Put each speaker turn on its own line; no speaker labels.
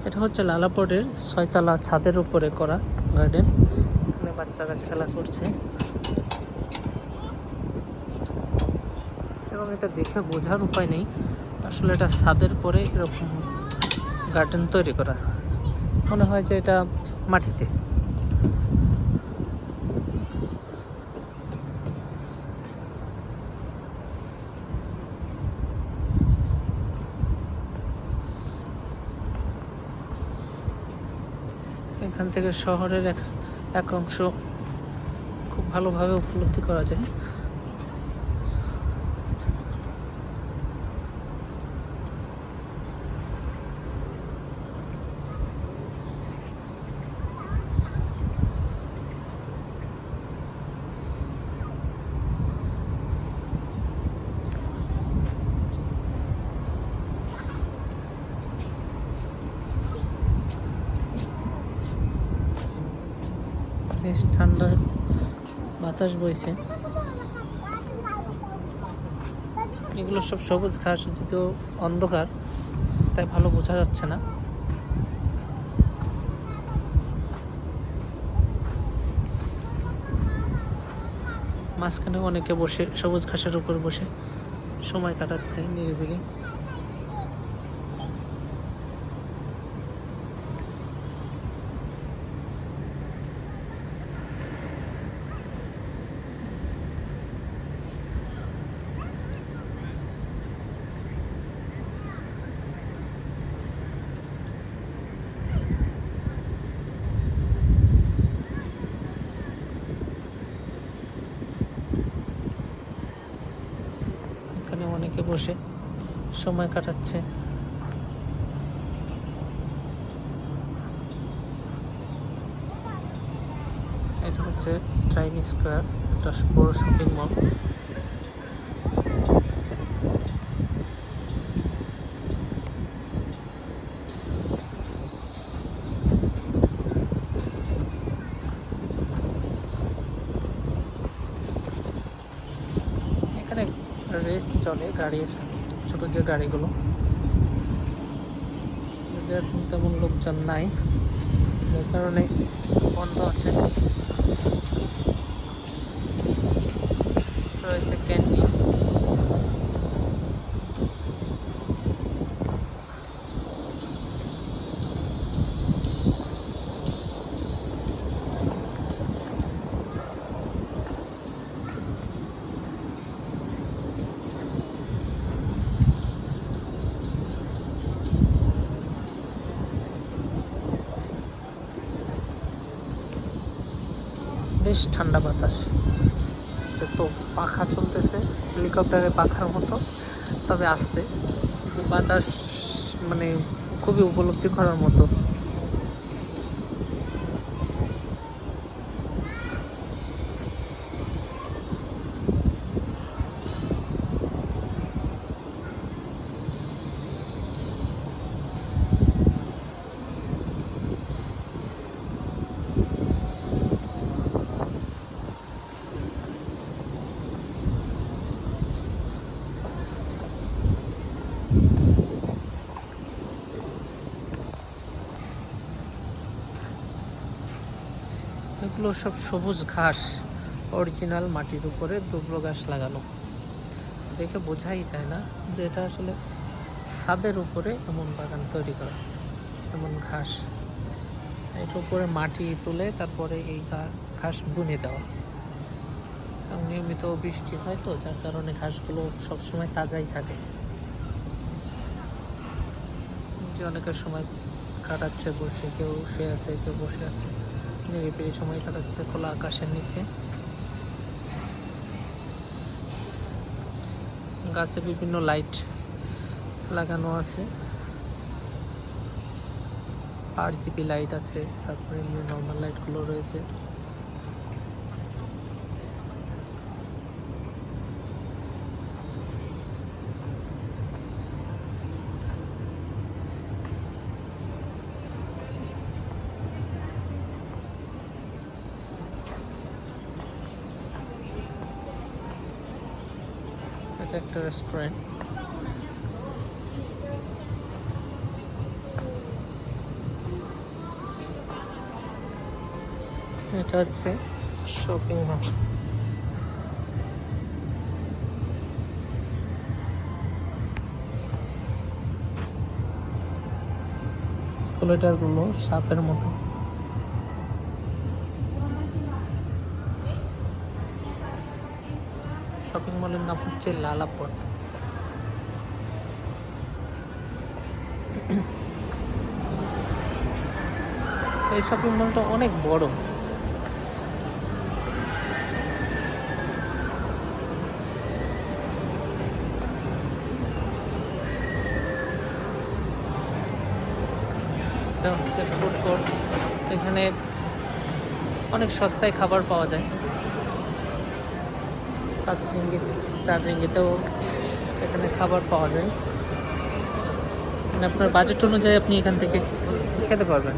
এটা হচ্ছে লালাপটের 6তলা ছাদের উপরে করা গার্ডেন। এখানে বাচ্চারা খেলা করছে এবং এটা দেখে বোঝার উপায় নেই আসলে এটা ছাদের পরে এরকম গার্ডেন তৈরি করা। মনে হয় যে এটা মাটিতে। এখান থেকে শহরের এক অংশ খুব ভালোভাবে উপলব্ধি করা যায়। বেশ ঠান্ডা বাতাস বইছে। এগুলো সব সবুজ ঘাস, যদিও অন্ধকার তাই ভালো বোঝা যাচ্ছে না। মাঝখানে অনেকে বসে সবুজ ঘাসের উপর বসে সময় কাটাচ্ছে নিরিবিলি। এখানে অনেকে বসে সময় কাটাচ্ছে। এটা হচ্ছে টাইম স্কোয়ার, একটা বড় শপিং মল। এখানে রেস চলে গাড়ির, ছোট যে গাড়িগুলো। এখন তেমন লোকজন নাই, যার কারণে বন্ধ আছে। রয়েছে ক্যান্টিন। বেশ ঠান্ডা বাতাস, তো পাখা চলতেছে হেলিকপ্টারের পাখার মতো, তবে আস্তে। বাতাস মানে খুবই উপলব্ধি করার মতো। এগুলো সব সবুজ ঘাস, অরিজিনাল মাটির উপরে দুবলো ঘাস লাগানো। দেখে বোঝাই যায় না যে এটা আসলে ছাদের উপরে এমন বাগান তৈরি করা, এমন ঘাস। এর উপরে মাটি তুলে তারপরে এই ঘাস বুনে দেওয়া। এবং নিয়মিত বৃষ্টি হয় তো, যার কারণে ঘাসগুলো সবসময় তাজাই থাকে। যে অনেকের সময় কাটাচ্ছে বসে, কেউ শুয়ে আছে, কেউ বসে আছে, নিরিবিলি সময় কাটাচ্ছে খোলা আকাশের নিচে। গাছে বিভিন্ন লাইট লাগানো আছে, RGB লাইট আছে, তারপরে এমনি নর্মাল লাইটগুলো রয়েছে। এটা একটা রেস্টুরেন্ট। এটা হচ্ছে শপিং মল। স্কুলেটার গুলো সাপের মতো। শপিং মলের নাম হচ্ছে লালাপট। এই শপিং মলটা অনেক বড়। এটা হচ্ছে ফুড কোর্ট। এখানে অনেক সস্তায় খাবার পাওয়া যায়। 5 রিঙ্গিত 4 রিঙ্গিতেও এখানে খাবার পাওয়া যায়। মানে আপনার বাজেট অনুযায়ী আপনি এখান থেকে খেতে পারবেন।